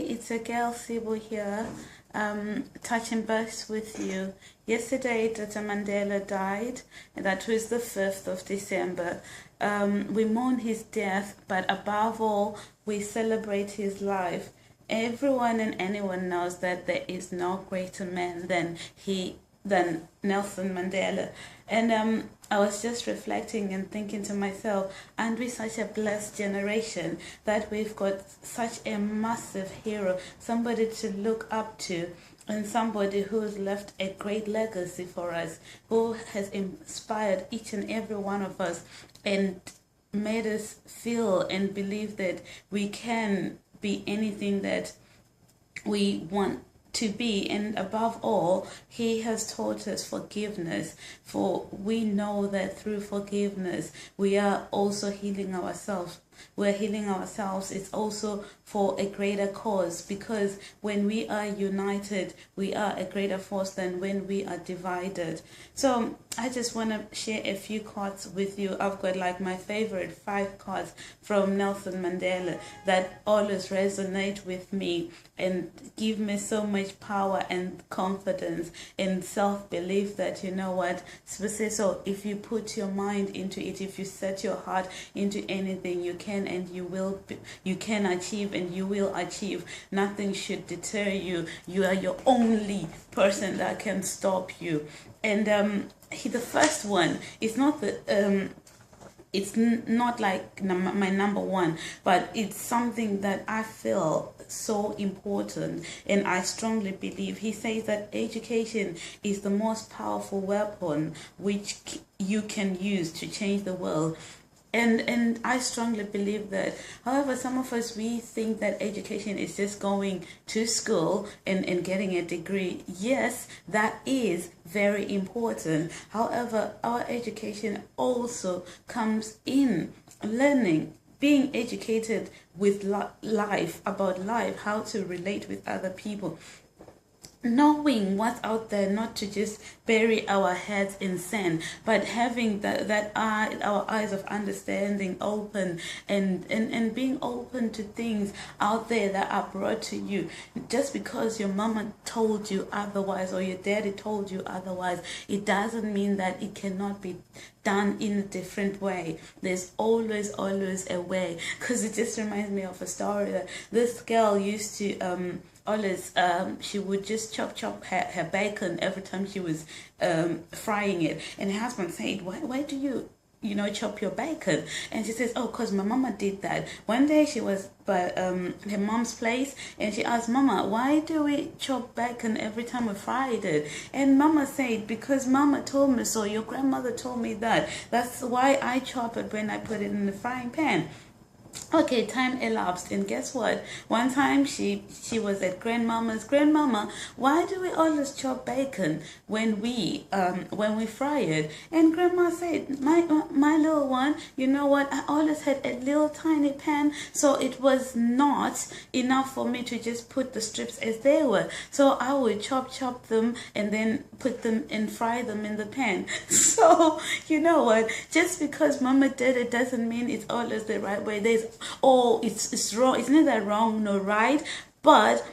it's a girl Sibu here, touching base with you. Yesterday, Dr. Mandela died, and that was the 5th of December. We mourn his death, but above all, we celebrate his life. Everyone and anyone knows that there is no greater man than Nelson Mandela. And I was just reflecting and thinking to myself, aren't we such a blessed generation that we've got such a massive hero, somebody to look up to, and somebody who's left a great legacy for us, who has inspired each and every one of us and made us feel and believe that we can be anything that we want to be. And above all, he has taught us forgiveness, for we know that through forgiveness we are also healing ourselves. We're healing ourselves. It's also for a greater cause, because when we are united, we are a greater force than when we are divided. So I just want to share a few quotes with you. I've got like my favorite 5 quotes from Nelson Mandela that always resonate with me and give me so much power and confidence and self-belief that, you know what, Sibusiso, if you put your mind into it, if you set your heart into anything, you can and you can achieve and you will achieve. Nothing should deter you. You are your only person that can stop you. And the first one is not the it's not like my number one, but it's something that I feel so important and I strongly believe. He says that education is the most powerful weapon which you can use to change the world. And I strongly believe that. However, some of us, we think that education is just going to school and getting a degree. Yes, that is very important. However, our education also comes in learning, being educated with life, about life, how to relate with other people, knowing what's out there, not to just bury our heads in sand, but having our eyes of understanding open and being open to things out there that are brought to you. Just because your mama told you otherwise or your daddy told you otherwise, it doesn't mean that it cannot be done in a different way. There's always a way. Because it just reminds me of a story that this girl used to always, she would just chop her bacon every time she was frying it, and her husband said, why do you chop your bacon? And she says, oh, because my mama did that. One day she was by her mom's place, and she asked, Mama, why do we chop bacon every time we fried it? And Mama said, because Mama told me so, your grandmother told me that. That's why I chop it when I put it in the frying pan. Okay, time elapsed, and guess what? One time she was at grandmama's. Grandmama, why do we always chop bacon when we fry it? And grandma said, my little one, you know what? I always had a little tiny pan, so it was not enough for me to just put the strips as they were. So I would chop them and then put them and fry them in the pan. So you know what? Just because Mama did it doesn't mean it's always the right way. It's wrong. It's neither wrong nor right, but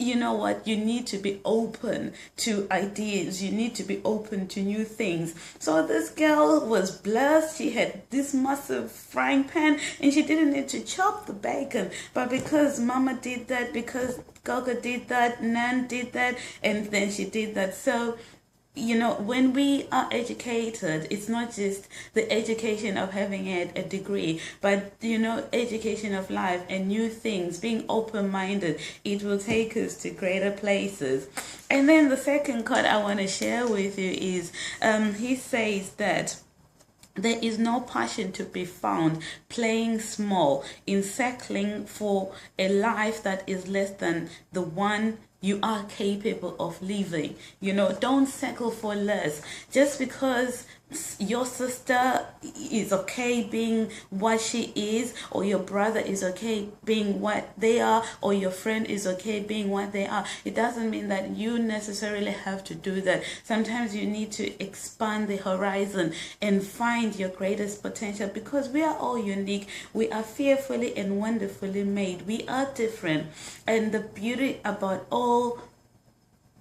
you know what? You need to be open to ideas. You need to be open to new things. So this girl was blessed. She had this massive frying pan and she didn't need to chop the bacon. But because Mama did that, because Gogo did that, Nan did that, and then she did that. So when we are educated, it's not just the education of having a degree, but, education of life and new things, being open-minded. It will take us to greater places. And then the second quote I want to share with you is, he says that there is no passion to be found playing small in settling for a life that is less than the one you are capable of living. Don't settle for less. Just because your sister is okay being what she is, or your brother is okay being what they are, or your friend is okay being what they are, it doesn't mean that you necessarily have to do that. Sometimes you need to expand the horizon and find your greatest potential, because we are all unique. We are fearfully and wonderfully made. We are different, and the beauty about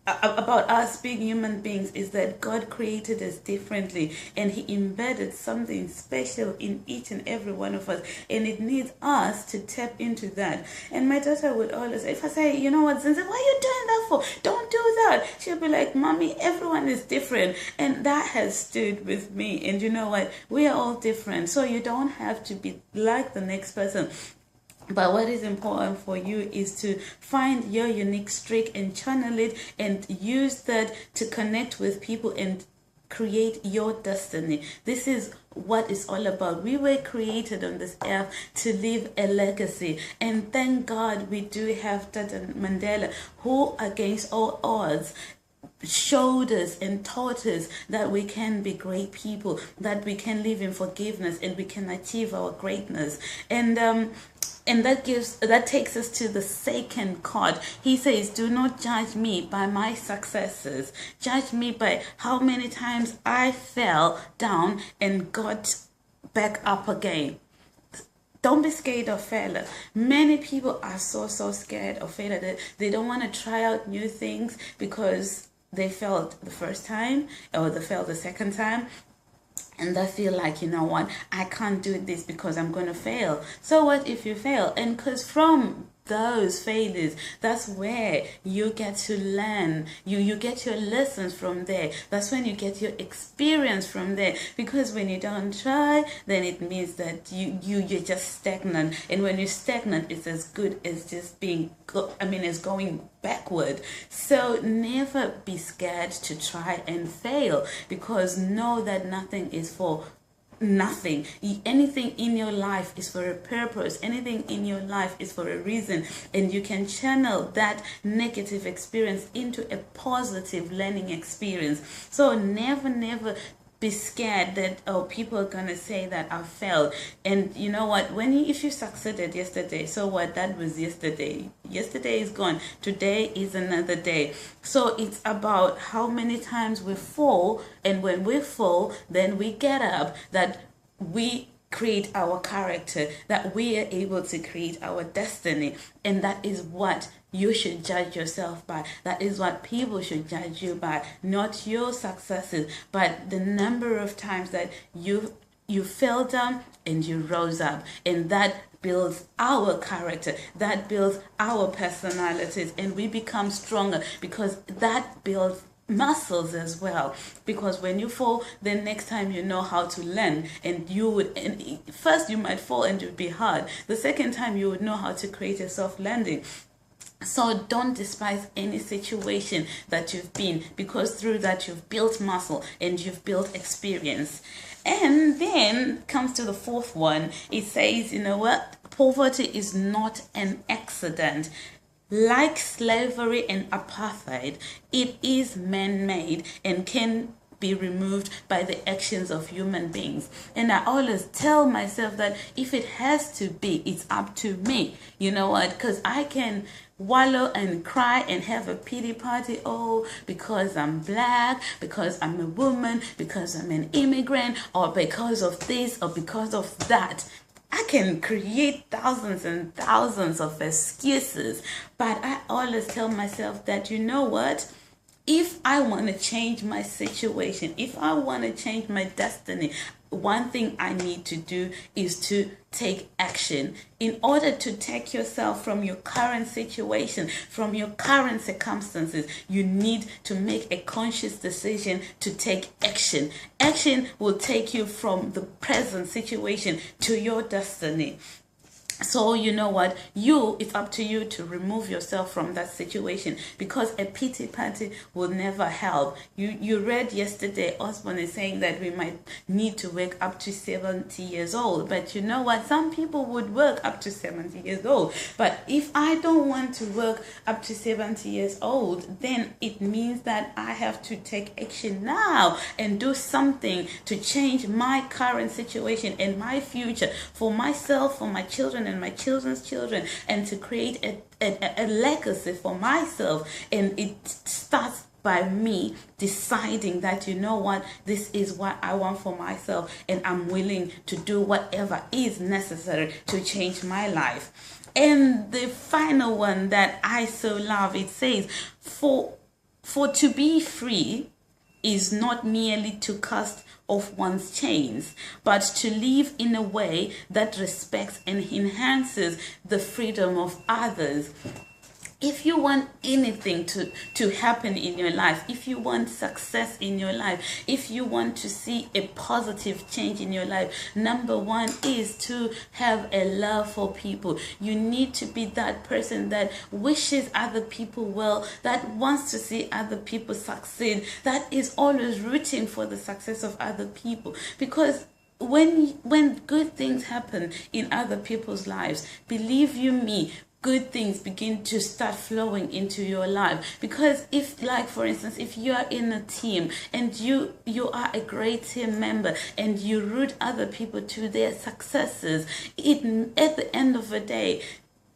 us being human beings is that God created us differently, and He embedded something special in each and every one of us, and it needs us to tap into that. And my daughter would always say, if I say, you know what, Zinzi, what are you doing that for? Don't do that. She'll be like, Mommy, everyone is different. And that has stood with me. And you know what, we are all different, so you don't have to be like the next person. But what is important for you is to find your unique streak and channel it, and use that to connect with people and create your destiny. This is what it's all about. We were created on this earth to leave a legacy, and thank God we do have Tata Mandela, who against all odds showed us and taught us that we can be great people, that we can live in forgiveness, and we can achieve our greatness. And that takes us to the second card. He says, do not judge me by my successes. Judge me by how many times I fell down and got back up again. Don't be scared of failure. Many people are so scared of failure that they don't want to try out new things because they failed the first time, or they failed the second time. And they feel like, you know what, I can't do this because I'm going to fail. So what if you fail? And because from those failures, that's where you get to learn. You get your lessons from there. That's when you get your experience from there. Because when you don't try, then it means that you're just stagnant. And when you're stagnant, it's as good as just it's going backward. So never be scared to try and fail, because know that nothing is for nothing. Anything in your life is for a purpose. Anything in your life is for a reason, and you can channel that negative experience into a positive learning experience. So never be scared that, oh, people are gonna say that I failed. And you know what, if you succeeded yesterday, so what, that was yesterday. Yesterday is gone. Today is another day. So it's about how many times we fall, and when we fall, then we get up, that we create our character, that we are able to create our destiny. And that is what you should judge yourself by. That is what people should judge you by. Not your successes, but the number of times that you fell down and you rose up. And that builds our character, that builds our personalities, and we become stronger, because that builds muscles as well. Because when you fall, then next time you know how to land, and first you might fall and it would be hard. The second time you would know how to create a soft landing. So don't despise any situation that you've been, because through that you've built muscle and you've built experience. And then comes to the fourth one. It says, you know what? Poverty is not an accident. Like slavery and apartheid, it is man-made and can be removed by the actions of human beings. And I always tell myself that if it has to be, it's up to me. You know what? Because I can wallow and cry and have a pity party, oh, because I'm black, because I'm a woman, because I'm an immigrant, or because of this, or because of that. I can create thousands and thousands of excuses, but I always tell myself that, you know what? If I want to change my situation, if I want to change my destiny, one thing I need to do is to take action. In order to take yourself from your current situation, from your current circumstances, you need to make a conscious decision to take action. Action will take you from the present situation to your destiny. So you know what, it's up to you to remove yourself from that situation, because a pity party will never help. You read yesterday, Osborne is saying that we might need to work up to 70 years old, but you know what, some people would work up to 70 years old. But if I don't want to work up to 70 years old, then it means that I have to take action now and do something to change my current situation and my future, for myself, for my children and my children's children, and to create a legacy for myself. And it starts by me deciding that, you know what, this is what I want for myself, and I'm willing to do whatever is necessary to change my life. And the final one that I so love, it says, for to be free is not merely to cast off one's chains, but to live in a way that respects and enhances the freedom of others. If you want anything to happen in your life, if you want success in your life, if you want to see a positive change in your life, number one is to have a love for people. You need to be that person that wishes other people well, that wants to see other people succeed, that is always rooting for the success of other people. Because when good things happen in other people's lives, believe you me, good things begin to start flowing into your life. Because if, like for instance, if you are in a team and you are a great team member and you root other people to their successes, at the end of the day,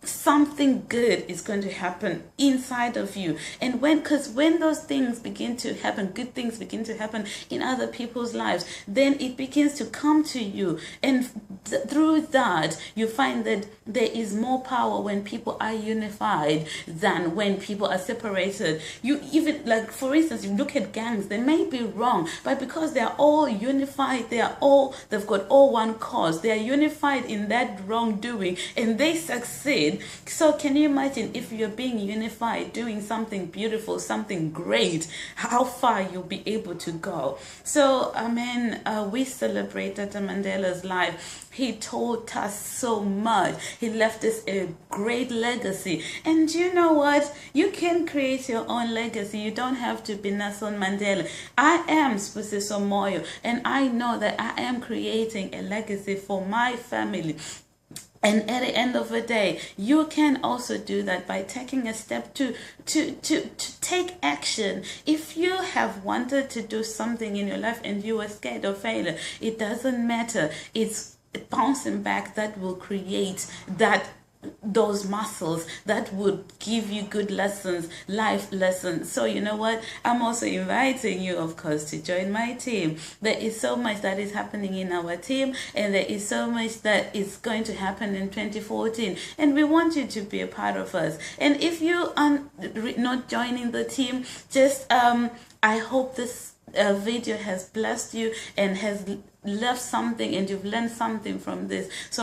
something good is going to happen inside of you. And when those things begin to happen, good things begin to happen in other people's lives, then it begins to come to you. And through that, you find that there is more power when people are unified than when people are separated. You even, like for instance, you look at gangs, they may be wrong, but because they are all unified, they've got all one cause, they are unified in that wrongdoing, and they succeed. So can you imagine if you're being unified, doing something beautiful, something great, how far you'll be able to go? So, we celebrated Mandela's life. He taught us so much. He left us a great legacy. And you know what? You can create your own legacy. You don't have to be Nelson Mandela. I am Sibusiso Moyo, and I know that I am creating a legacy for my family. And at the end of the day, you can also do that by taking a step to take action. If you have wanted to do something in your life and you were scared of failure, it doesn't matter. It's bouncing back that will create those muscles that would give you good lessons, life lessons. So you know what, I'm also inviting you, of course, to join my team. There is so much that is happening in our team, and there is so much that is going to happen in 2014, and we want you to be a part of us. And if you are not joining the team, just I hope this video has blessed you and has left something, and you've learned something from this. So